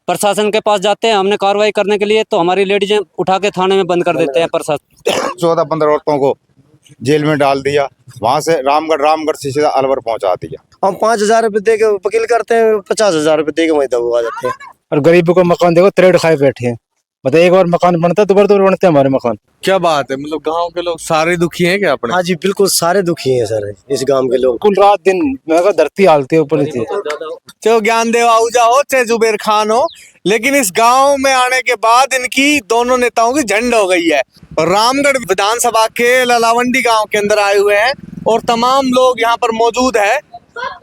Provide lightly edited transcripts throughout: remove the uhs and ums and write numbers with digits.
प्रशासन के पास जाते हैं हमने कार्रवाई करने के लिए, तो हमारी लेडीजें उठा के थाने में बंद कर देते हैं प्रशासन। 14-15 औरतों को जेल में डाल दिया, वहां से रामगढ़ से सीधा अलवर पहुंचा दिया। हम 5,000 रुपए दे के वकील करते हैं, 50,000 रुपए दे के वहीं दबा जाते हैं। और गरीबों को मकान देखो त्रेड़ खाए बैठे हैं। मतलब एक बार मकान बनता है दोबारा बनते हैं हमारे मकान। क्या बात है, मतलब गांव के लोग सारे दुखी हैं क्या अपने? हाँ जी बिल्कुल, सारे दुखी हैं सर इस गांव के लोग। कुल रात दिन मैं कहा धरती हालती है ऊपर नीचे। चाहे ज्ञानदेव आहूजा हो चाहे जुबेर खान हो, लेकिन इस गांव में आने के बाद इनकी दोनों नेताओं की झंड हो गई है। और रामगढ़ विधानसभा के ललावंडी गांव के अंदर आए हुए हैं और तमाम लोग यहाँ पर मौजूद है।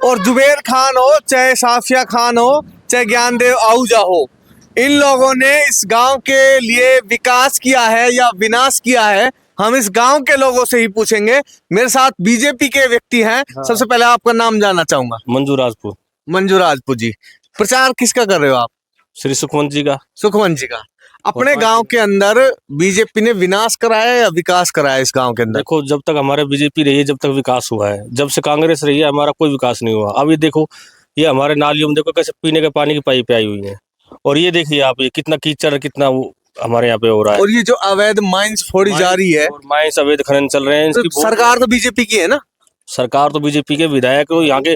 और जुबेर खान हो चाहे साफिया खान हो चाहे ज्ञानदेव आहूजा हो, इन लोगों ने इस गांव के लिए विकास किया है या विनाश किया है, हम इस गांव के लोगों से ही पूछेंगे। मेरे साथ बीजेपी के व्यक्ति हैं। सबसे पहले आपका नाम जानना चाहूंगा। मंजू राजपूत। मंजू राजपूत जी, प्रचार किसका कर रहे हो आप? श्री सुखवंत जी का। सुखवंत जी का। अपने गांव के अंदर बीजेपी ने विनाश कराया या विकास कराया इस गांव के अंदर? देखो, जब तक हमारे बीजेपी रही है जब तक विकास हुआ है, जब से कांग्रेस रही है हमारा कोई विकास नहीं हुआ। अभी देखो ये हमारे नालियों में देखो कैसे पीने के पानी की पाइप आई हुई है, और ये देखिए आप ये कितना कीचड़ कितना हमारे यहाँ पे हो रहा है। और ये जो अवैध माइंस फोड़ी जा रही है, माइंस अवैध खनन चल रहे हैं, तो सरकार तो बीजेपी की है ना? सरकार तो बीजेपी के विधायक यहाँ के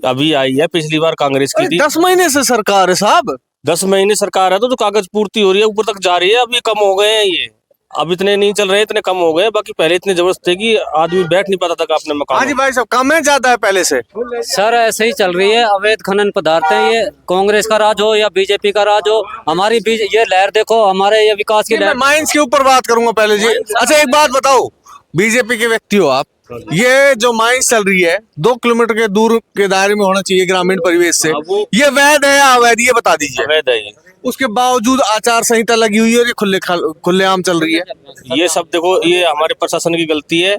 अभी आई है, पिछली बार कांग्रेस की थी। 10 महीने से सरकार है साहब। 10 महीने सरकार है तो कागज पूर्ति हो रही है, ऊपर तक जा रही है। अब ये कम हो गए हैं, ये अब इतने नहीं चल रहे, इतने कम हो गए। बाकी पहले इतनी जबरदस्त थे कि आदमी बैठ नहीं पाता था अपने मकान। हाँ जी भाई साहब, कम है ज्यादा है पहले से? सर ऐसे ही चल रही है, अवैध खनन पदार्थ है। ये कांग्रेस का राज हो या बीजेपी का राज हो, हमारी ये लहर देखो, हमारे ये विकास की लहर। माइंस के ऊपर बात करूंगा पहले जी। अच्छा एक बात बताओ, बीजेपी के व्यक्ति हो आप, ये जो माइंस चल रही है 2 किलोमीटर के दूर के दायरे में होना चाहिए ग्रामीण परिवेश से, ये वैध है या अवैध, ये बता दीजिए। अवैध है ये। उसके बावजूद आचार संहिता लगी हुई है और ये खुलेआम चल रही है। ये सब देखो, ये हमारे प्रशासन की गलती है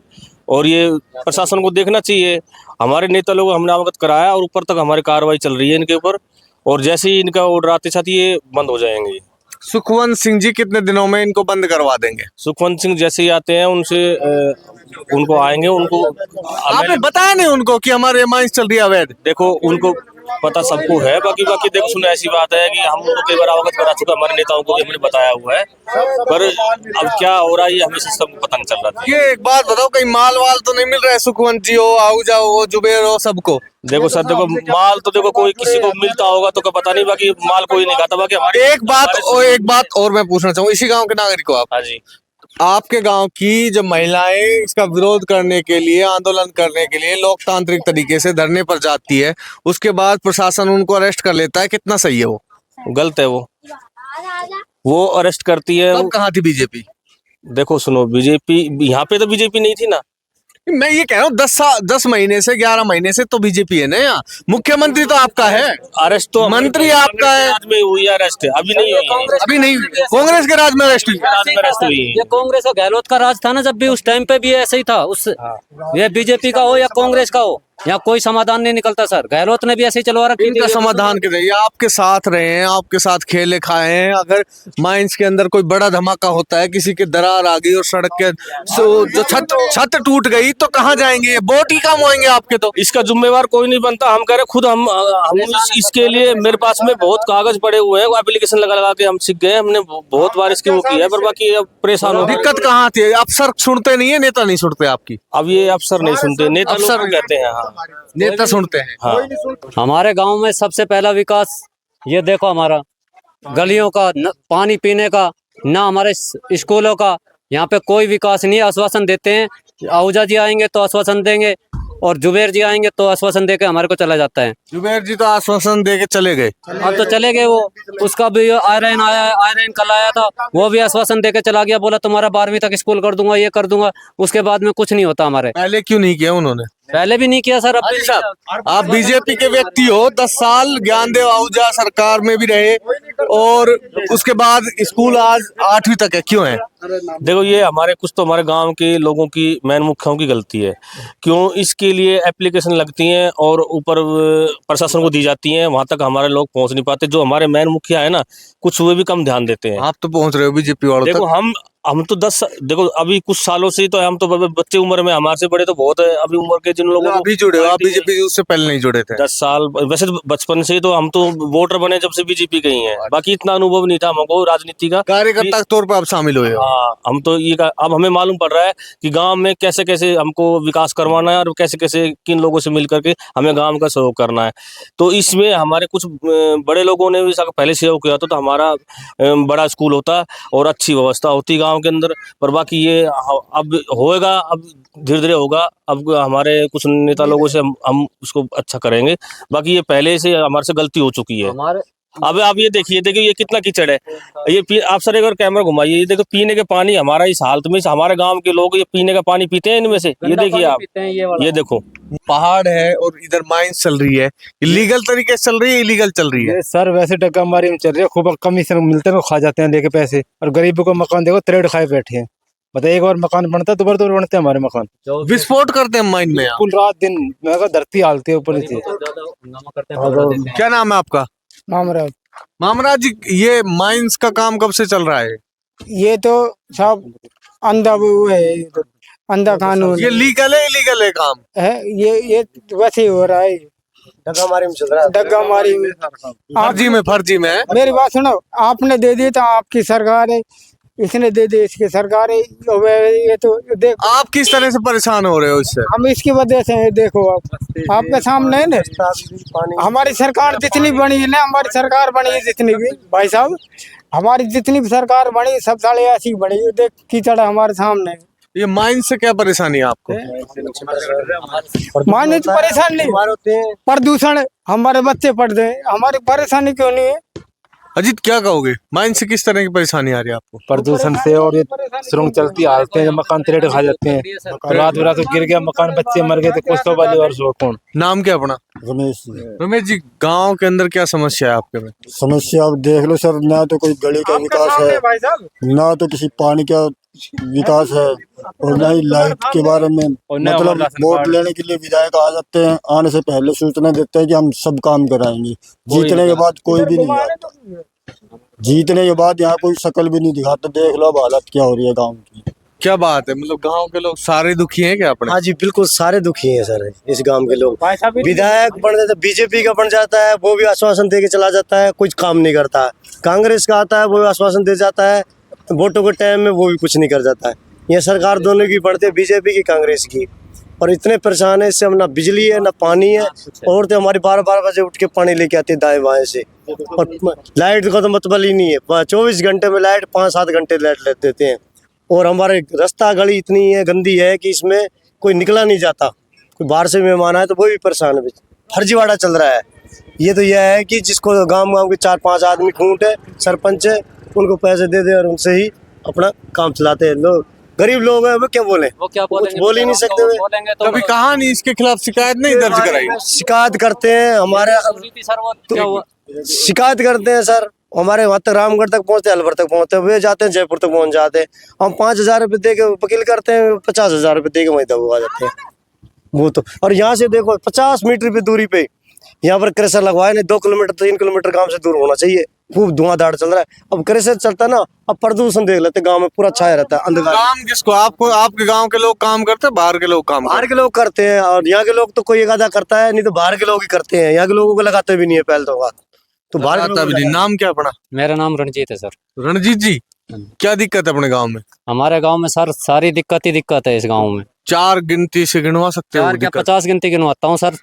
और ये प्रशासन को देखना चाहिए। हमारे नेता लोग हमने अवगत कराया और ऊपर तक हमारी कार्रवाई चल रही है इनके ऊपर, और जैसे ही इनका ऑर्डर आते साथ ये बंद हो जाएंगे। सुखवंत सिंह जी कितने दिनों में इनको बंद करवा देंगे? सुखवंत सिंह जैसे ही आते हैं उनसे उनको आएंगे, उनको आपने बताया नहीं उनको कि हमारे माइंस चल रही है अवैध? देखो उनको पता सबको है, बाकी देखो सुनो ऐसी बात है कि हम उनको कई बार अवगत करा चुका, हमारे नेताओं को भी हमने बताया हुआ है, पर अब क्या हो रहा है ये हमें सबको पता नहीं चल रहा था। ये एक बात बताओ, कहीं माल वाल तो नहीं मिल रहा है? सुखवंत जी हो, आहूजा हो, जुबेर हो, सबको? देखो सर, देखो माल तो देखो कोई किसी को मिलता होगा तो क्या पता नहीं, बाकी माल कोई नहीं खाता। बाकी हमारी एक बात और मैं पूछना चाहूँ, इसी गांव के नागरिक हो आप? हाँ जी। आपके गांव की जो महिलाएं इसका विरोध करने के लिए, आंदोलन करने के लिए लोकतांत्रिक तरीके से धरने पर जाती है, उसके बाद प्रशासन उनको अरेस्ट कर लेता है, कितना सही है वो? गलत है वो अरेस्ट करती है। तब कहाँ थी बीजेपी? देखो सुनो, बीजेपी यहाँ पे तो बीजेपी नहीं थी ना। मैं ये कह रहा हूँ 10 महीने से 11 महीने से तो बीजेपी है ना यहाँ। मुख्यमंत्री तो आपका है, अरेस्ट तो मंत्री आपका है। राज में हुई अरेस्ट, अभी नहीं हुई। अभी नहीं हुई, कांग्रेस के राज में अरेस्ट हुई। ये कांग्रेस और गहलोत का राज था ना, जब भी उस टाइम पे भी ऐसे ही था। उस ये बीजेपी का हो या कांग्रेस का हो, यहाँ कोई समाधान नहीं निकलता सर। गहलोत ने भी ऐसे ही चलवा रखी थी। इनका समाधान के लिए आपके साथ रहे हैं, आपके साथ खेले खाए हैं। अगर माइंस के अंदर कोई बड़ा धमाका होता है, किसी के दरार आ गई और सड़क के जो छत टूट गई, तो कहाँ जाएंगे? बोट ही काम होंगे आपके। तो इसका जिम्मेवार कोई नहीं बनता, हम कह रहे खुद हम इसके लिए मेरे पास में बहुत कागज पड़े हुए हैं, एप्लीकेशन लगा के हम सीख गए, हमने बहुत बार इसकी वो की है, पर बाकी अब परेशान हो। दिक्कत कहाँ थी? अफसर सुनते नहीं है, नेता नहीं सुनते आपकी? अब ये अफसर नहीं सुनते, नेता अफसर लोग कहते हैं। हाँ, नेता सुनते हैं। हाँ। हमारे गांव में सबसे पहला विकास ये देखो, हमारा गलियों का पानी पीने का, ना हमारे स्कूलों का, यहाँ पे कोई विकास नहीं है। आश्वासन देते हैं, आहूजा जी आएंगे तो आश्वासन देंगे, और जुबेर जी आएंगे तो आश्वासन देके हमारे को चला जाता है। जुबेर जी तो आश्वासन देके चले गए, अब तो चले गए वो। उसका भी आयरन आया, आयरन कल आया था, वो भी आश्वासन देके चला गया, बोला तुम्हारा 12वीं तक स्कूल कर दूंगा, ये कर दूंगा। उसके बाद में कुछ नहीं होता हमारे। पहले क्यों नहीं किया उन्होंने? पहले भी नहीं किया सर, अब भी नहीं किया। आप बीजेपी के व्यक्ति हो, 10 साल ज्ञानदेव आहूजा सरकार में भी रहे, और उसके बाद स्कूल आज 8वीं तक है, क्यों है? देखो ये हमारे कुछ तो हमारे गांव के लोगों की, मैन मुखियाओं की गलती है। क्यों? इसके लिए एप्लीकेशन लगती हैं और ऊपर प्रशासन को दी जाती हैं, वहां तक हमारे लोग पहुंच नहीं पाते। जो हमारे मैन मुखिया है ना, कुछ वे भी कम ध्यान देते हैं। आप तो पहुंच रहे हो बीजेपी वालों देखो तक। हम हम तो देखो अभी कुछ सालों से ही तो हम तो बच्चे उम्र में, हमारे से बड़े तो बहुत है अभी उम्र के जिन लोगों को अभी जुड़े हो आप बीजेपी, उससे पहले नहीं जुड़े थे? 10 साल वैसे तो बचपन से ही तो हम तो वोटर बने जब से बीजेपी के ही हैं, बाकी इतना अनुभव नहीं था हमको राजनीति का। कार्यकर्ता के तौर पर आप शामिल हुए हो? हाँ, हम तो अब हमें मालूम पड़ रहा है कि गांव में कैसे कैसे हमको विकास करवाना है और कैसे कैसे किन लोगों से मिल करके हमें गांव का सहयोग करना है। तो इसमें हमारे कुछ बड़े लोगों ने भी पहले सहयोग किया था, तो हमारा बड़ा स्कूल होता और अच्छी व्यवस्था होती गांव के अंदर। पर बाकी ये अब होएगा, अब धीरे धीरे होगा। अब हमारे कुछ नेता लोगों से हम उसको अच्छा करेंगे। बाकी ये पहले से हमारे से गलती हो चुकी है। अब आप ये देखिए ये कितना कीचड़ है। ये आप सर एक बार कैमरा घुमाइए, ये देखो पीने के पानी हमारा इस हालत में, हमारे गांव के लोग ये पीने का पानी पीते हैं इनमें से। ये देखिए आप, ये देखो पहाड़ है और इधर माइंस चल रही है, इलीगल तरीके से चल रही है, इलीगल चल रही है? ये सर वैसे डग्गा मारी में चल रही है, खूब कमीशन मिलते हैं, खा जाते हैं लेके पैसे। और गरीबों को मकान देखो त्रेड़ खाए बैठे हैं। बताइए एक बार मकान बनता है दोबारा बनते हैं हमारे मकान। विस्फोट करते हैं माइन में पूरी रात दिन मैं कहा धरती हालती है ऊपर नीचे। क्या नाम है आपका? मामराज। मामराज जी, ये माइंस का काम कब से चल रहा है? ये तो सब अंधा वो है, ये तो अंधा कानून ये लीगल है इलीगल है काम? है। ये वैसे ही हो रहा है, डग्गा मारी में चल रहा है। डग्गा मारी में। फर्जी में है। मेरी बात सुनो, आपने दे दी तो आपकी सरकार है, इसने दे दी इसकी सरकार है। ये तो देखो आप किस तरह से परेशान हो रहे हो इससे? हम इसकी वजह से देखो आपके सामने है ना, हमारी सरकार जितनी बनी है ना, हमारी सरकार बनी है जितनी भी भाई साहब, हमारी जितनी भी सरकार बनी सब साले ऐसी बनी है। देख कीचड़ हमारे सामने। ये माइंस से क्या परेशानी है आपको? माने तो परेशान नहीं, प्रदूषण हमारे बच्चे पढ़ते हैं, हमारी परेशानी क्यों नहीं है? अजीत क्या कहोगे, माइंस से किस तरह की परेशानी आ रही है आपको? प्रदूषण से, और ये सुरंग चलती हालते हैं, मकान त्रेड़ खा जाते हैं। रात बिरात तो गिर गया मकान, बच्चे मर गए तो कुछ तो वाली और सो कौन। नाम क्या अपना? रमेश। रमेश जी, गांव के अंदर क्या समस्या है आपके में? समस्या आप देख लो सर, ना तो कोई गली का विकास है, ना तो किसी पानी का विकास है, और ना ही लाइट के बारे में। मतलब वोट लेने के लिए विधायक आ जाते हैं, आने से पहले सूचना देते हैं कि हम सब काम कराएंगे, जीतने के बाद कोई भी नहीं आता। जीतने के बाद यहाँ कोई शक्ल भी नहीं दिखाता। देख लो अब हालत क्या हो रही है गाँव की। क्या बात है, मतलब गांव के लोग सारे दुखी हैं क्या अपने? हाँ जी बिल्कुल, सारे दुखी हैं सर इस गांव के लोग। विधायक बन जाता है, बीजेपी का बन जाता है, वो भी आश्वासन दे के चला जाता है, कुछ काम नहीं करता है। कांग्रेस का आता है, वो भी आश्वासन दे जाता है, वोटों के टाइम में वो भी कुछ नहीं कर जाता है। ये सरकार दोनों की बढ़ते, बीजेपी की कांग्रेस की, और इतने परेशान है इससे। हम ना बिजली है ना पानी है, और तो हमारी 12-12 बजे उठ के पानी लेके आती है दाएं बाएं से, और लाइट का तो मतलब ही नहीं है। 24 घंटे में लाइट 5-7 घंटे लाइट ले देते हैं, और हमारे रास्ता गली इतनी है गंदी है कि इसमें कोई निकला नहीं जाता। कोई बाहर से मेहमान आए तो वो भी परेशान है। फर्जीवाड़ा चल रहा है। ये तो यह है कि जिसको गांव के 4-5 आदमी खूंट है, सरपंच है, उनको पैसे दे दे और उनसे ही अपना काम चलाते हैं। लोग गरीब लोग हैं, वो क्या बोले, वो क्या बोलेंगे, बोल ही नहीं सकते। बोलेंगे तो कभी कहा नहीं इसके खिलाफ शिकायत नहीं दर्ज कराई? शिकायत करते हैं हमारे, शिकायत करते हैं सर। हमारे वहाँ तक रामगढ़ तक पहुँचते, अलवर तक पहुँचते, वे जाते हैं जयपुर तक पहुँच जाते हैं। हम 5,000 रुपये दे के वकील करते हैं, 50,000 रुपये दे के वहीं तक आ जाते हैं वो तो। और यहाँ से देखो 50 मीटर की दूरी पे यहाँ पर क्रेशर लगवाए नहीं, 2 किलोमीटर 3 किलोमीटर गांव से दूर होना चाहिए। खूब धुआंधार चल रहा है। अब क्रेशर चलता ना, अब प्रदूषण देख लेते, गांव में पूरा छाया रहता है अंधकार। काम किसको, आपको? आपके गांव के लोग काम करते हैं, बाहर के लोग काम बाहर के लोग करते हैं, और यहाँ के लोग तो कोई एक आधा करता है, नहीं तो बाहर के लोग ही करते हैं। यहाँ के लोगों को लगाते भी नहीं है पहले तो बात। तो बाहर के लोग भी। नाम क्या अपना? मेरा नाम रणजीत है सर। रणजीत जी, क्या दिक्कत है अपने गांव में? हमारे गांव में सर सारी दिक्कत ही दिक्कत है इस गांव में। 4 गिनती से गिनवा सकते हो? 4 क्या 50 गिनती गिनवाता हूँ सर।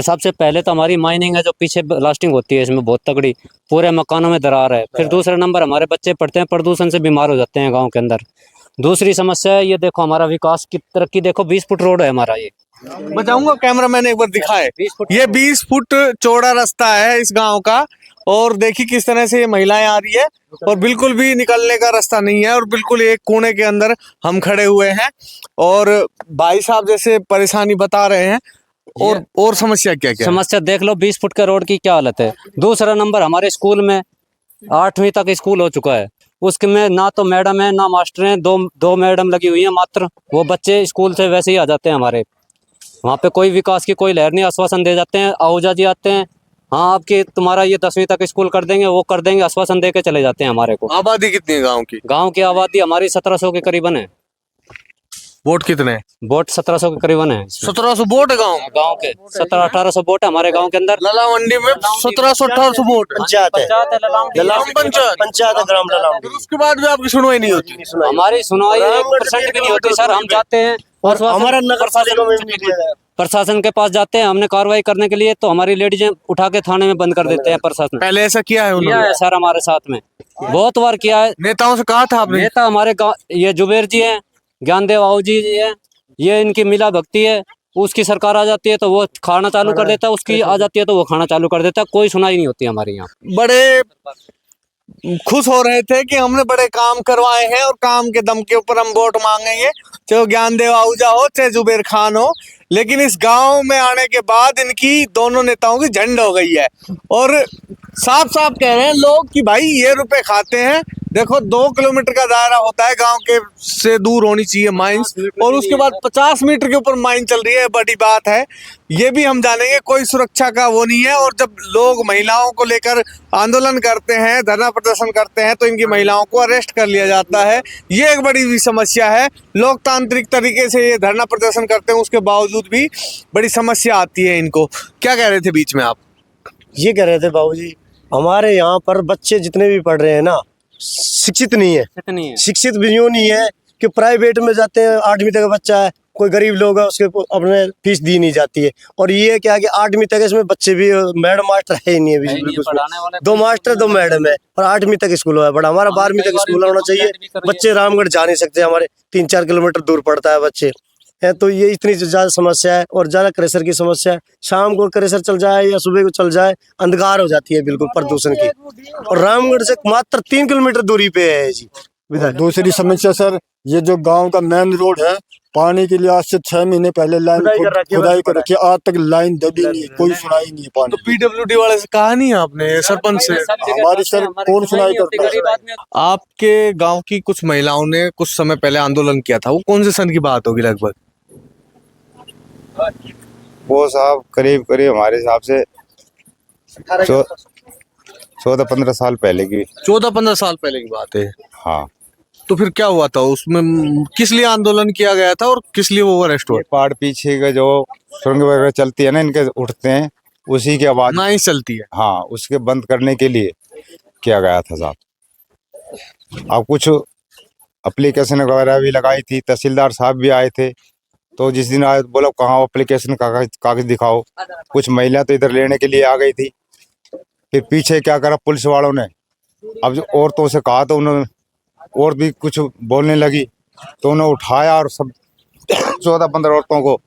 सबसे पहले तो हमारी माइनिंग है जो पीछे लास्टिंग होती है, इसमें बहुत तगड़ी, पूरे मकानों में दरार है। फिर दूसरा नंबर हमारे बच्चे पढ़ते हैं, प्रदूषण से बीमार हो जाते हैं गाँव के अंदर। दूसरी समस्या है, ये देखो हमारा विकास की तरक्की देखो, 20 फुट रोड है हमारा। ये बताऊंगा कैमरा मैन एक बार दिखाए, ये 20 फुट चौड़ा रास्ता है इस गांव का, और देखिए किस तरह से ये महिलाएं आ रही है, और बिल्कुल भी निकलने का रास्ता नहीं है, और बिल्कुल एक कोने के अंदर हम खड़े हुए हैं, और भाई साहब जैसे परेशानी बता रहे हैं। और समस्या क्या क्या समस्या देख लो, 20 फुट का रोड की क्या हालत है। दूसरा नंबर हमारे स्कूल में 8वीं तक स्कूल हो चुका है, उसके में ना तो मैडम है ना मास्टर हैं, दो मैडम लगी हुई है मात्र। वो बच्चे स्कूल से वैसे ही आ जाते हैं हमारे। वहाँ पे कोई विकास की कोई लहर नहीं, आश्वासन दे जाते हैं, आहूजा जी आते हैं, हाँ आपकी तुम्हारा ये 10वीं तक स्कूल कर देंगे, वो कर देंगे, आश्वासन दे के चले जाते हैं हमारे को। आबादी कितनी है गांव की? गांव की आबादी हमारी 1700 के करीबन है। वोट कितने हैं? वोट 1700 के करीबन है। 1700 वोट है गांव में? गांव के 1700-1800 वोट है हमारे गांव के अंदर। ललावंडी में 1700-1800 वोट। पंचायत है, ग्राम पंचायत, पंचायत है, ग्राम ललावंडी। फिर उसके बाद भी आपकी सुनवाई नहीं होती? हमारी सुनवाई 1% भी नहीं होती सर। हम जाते हैं और हमारा नगर पालिका में भी नहीं दिया गया। प्रशासन के पास जाते हैं हमने कार्रवाई करने के लिए, तो हमारी लेडीजें उठा के थाने में बंद कर देते हैं प्रशासन। पहले ऐसा किया है किया उन्होंने? है सर हमारे साथ में, बहुत बार किया है। नेताओं से कहा था आपने? नेता हमारे गाँव ये जुबेर जी हैं, ज्ञानदेव आहूजा जी हैं, ये इनकी मिला भक्ति है। उसकी सरकार आ जाती है तो वो खाना चालू कर देता है, उसकी आ जाती है तो वो खाना चालू कर देता है। कोई सुनाई नहीं होती हमारे यहाँ। बड़े खुश हो रहे थे कि हमने बड़े काम करवाए हैं और काम के दम के ऊपर हम वोट मांगेंगे, चाहे ज्ञानदेव आहूजा हो चाहे जुबेर खान हो। लेकिन इस गांव में आने के बाद इनकी दोनों नेताओं की झंड हो गई है और साफ साफ कह रहे हैं लोग कि भाई ये रुपए खाते हैं। देखो 2 किलोमीटर का दायरा होता है, गांव के से दूर होनी चाहिए माइंस, और उसके बाद 50 मीटर के ऊपर माइन चल रही है। बड़ी बात है, ये भी हम जानेंगे। कोई सुरक्षा का वो नहीं है। और जब लोग महिलाओं को लेकर आंदोलन करते हैं, धरना प्रदर्शन करते हैं, तो इनकी महिलाओं को अरेस्ट कर लिया जाता है। ये एक बड़ी समस्या है। लोकतांत्रिक तरीके से ये धरना प्रदर्शन करते हैं, उसके बावजूद भी बड़ी समस्या आती है इनको। क्या कह रहे थे बीच में आप? ये कह रहे थे बाबूजी, हमारे यहाँ पर बच्चे जितने भी पढ़ रहे हैं ना, शिक्षित नहीं है। कितनी है? शिक्षित भी यूं नहीं है कि प्राइवेट में जाते हैं, 8वीं तक का बच्चा है, कोई गरीब लोग है उसके अपने फीस दी नहीं जाती है। और ये क्या कि 8वीं तक इसमें बच्चे भी, मैडम मास्टर है ही नहीं है बिल्कुल, पढ़ाने वाले 2 मास्टर 2 मैडम है और 8वीं तक स्कूल है। बट हमारा 12वीं तक स्कूल होना चाहिए। बच्चे रामगढ़ जा नहीं सकते, हमारे 3-4 किलोमीटर दूर पड़ता है बच्चे है। तो ये इतनी ज्यादा समस्या है और ज्यादा क्रेशर की समस्या है। शाम को क्रेशर चल जाए या सुबह को चल जाए, अंधकार हो जाती है बिल्कुल प्रदूषण की। और रामगढ़ से मात्र 3 किलोमीटर दूरी पे है जी। दूसरी समस्या सर, ये जो गांव का मेन रोड है, पानी के लिए आज से 6 महीने पहले लाइन खुदाई कर रखी है, आज तक लाइन दबी नहीं है, कोई सुनाई नहीं है। पानी तो पीडब्ल्यूडी वाले से कहा नहीं आपने, सरपंच से? हमारी सर कौन सुनाई करता है? आपके गांव की कुछ महिलाओं ने कुछ समय पहले आंदोलन किया था, वो कौन से सन की बात होगी लगभग? वो साहब करीब करीब हमारे हिसाब से 14-15 साल पहले की। 14-15 साल पहले की बात है। हाँ। तो फिर क्या हुआ था उसमें? किस लिए आंदोलन किया गया था और किस लिए वो अरेस्ट हुआ? ये पहाड़ पीछे का जो सुरंग वगैरह चलती है ना, इनके उठते हैं, उसी की आवाज नाइस चलती है। हाँ, उसके बंद करने के लिए किया गया था साहब। अब कुछ एप्लीकेशन वगैरह भी लगाई थी, तहसीलदार साहब भी आए थे। तो जिस दिन आए बोला कहाँ एप्लीकेशन कागज दिखाओ। कुछ महिला तो इधर लेने के लिए आ गई थी। फिर पीछे क्या करा पुलिस वालों ने, अब जो औरतों से कहा तो उन्होंने और भी कुछ बोलने लगी, तो उन्हें उठाया और सब 14-15 औरतों को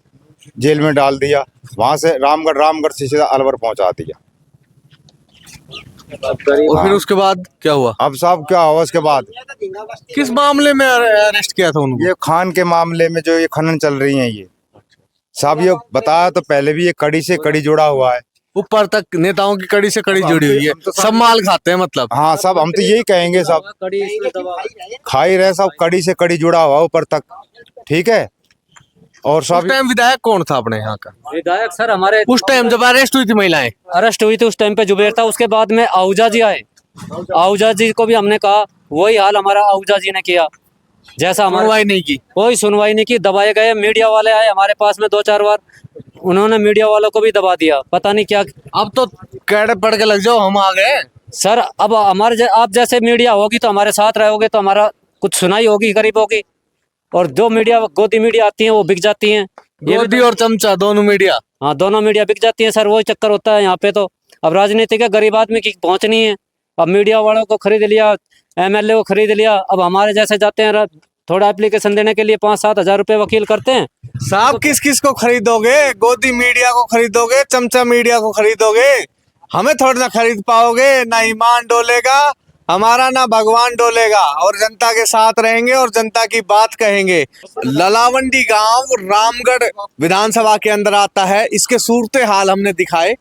जेल में डाल दिया। वहां से रामगढ़ से सीधा अलवर पहुंचा दिया। और फिर उसके बाद क्या हुआ? अब साहब क्या हुआ उसके बाद? किस मामले में अरेस्ट किया था उनको? ये खान के मामले में जो ये खनन चल रही है, ये साहब ये बताया तो पहले भी, ये कड़ी से कड़ी जुड़ा हुआ है। ऊपर तक नेताओं की कड़ी से कड़ी जुड़ी हुई है, सब माल खाते हैं मतलब। हाँ सब, हम तो यही कहेंगे सब खा ही रहे, सब कड़ी से कड़ी जुड़ा हुआ ऊपर तक। ठीक है। और उस सब टाइम विधायक कौन था अपने यहाँ का? विधायक सर हमारे उस टाइम जब अरेस्ट हुई थी महिलाएं? अरेस्ट हुई थी उस टाइम पे जुबेर था। उसके बाद में आहूजा जी आए, आहूजा जी को भी हमने कहा, वही हाल हमारा आहूजा जी ने किया जैसा हमारा। सुनवाई नहीं की? कोई सुनवाई नहीं की, दबाए गए। मीडिया वाले आए हमारे पास में 2-4 बार, उन्होंने मीडिया वालों को भी दबा दिया। पता नहीं क्या। अब तो कैडे पड़ के लग जाओ, हम आ गए सर। अब हमारे आप जैसे मीडिया होगी तो हमारे साथ रहोगे तो हमारा कुछ सुनाई होगी गरीबों की। और जो मीडिया गोदी मीडिया आती है वो बिक जाती हैं। गोदी और चमचा दोनों मीडिया? हाँ, दोनों मीडिया बिक जाती है सर। वही चक्कर होता है यहाँ पे। तो अब राजनीति का गरीब आदमी की पहुंचनी है। अब मीडिया वालों को खरीद लिया, MLA को खरीद लिया। अब हमारे जैसे जाते हैं थोड़ा एप्लीकेशन देने के लिए 5-7 हजार रुपए वकील करते हैं। साहब किस किस को खरीदोगे? गोदी मीडिया को खरीदोगे, चमचा मीडिया को खरीदोगे? हमें थोड़ी ना खरीद पाओगे। ना ईमान डोलेगा हमारा, ना भगवान डोलेगा। और जनता के साथ रहेंगे और जनता की बात कहेंगे। ललावंडी गांव रामगढ़ विधानसभा के अंदर आता है। इसके सूरत हाल हमने दिखाए,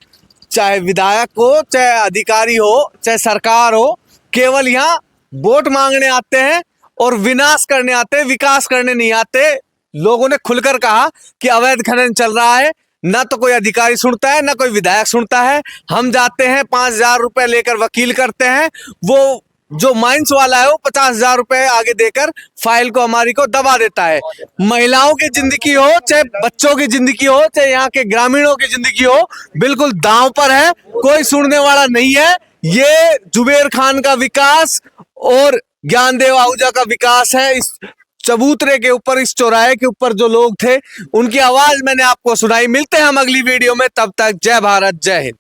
चाहे विधायक हो, चाहे अधिकारी हो, चाहे सरकार हो, केवल यहाँ वोट मांगने आते हैं और विनाश करने आते हैं, विकास करने नहीं आते। लोगों ने खुलकर कहा कि अवैध खनन चल रहा है, ना तो कोई अधिकारी सुनता है ना कोई विधायक सुनता है। हम जाते हैं 5,000 रुपए लेकर वकील करते हैं, वो जो माइंस वाला है वो 50,000 रुपए आगे देकर फाइल को हमारी को दबा देता है। महिलाओं की जिंदगी हो चाहे बच्चों की जिंदगी हो चाहे यहाँ के ग्रामीणों की जिंदगी हो, बिल्कुल दांव पर है, कोई सुनने वाला नहीं है। ये जुबेर खान का विकास और ज्ञानदेव आहूजा का विकास है। इस चबूतरे के ऊपर, इस चौराहे के ऊपर जो लोग थे उनकी आवाज मैंने आपको सुनाई। मिलते हैं हम अगली वीडियो में, तब तक जय भारत जय हिंद।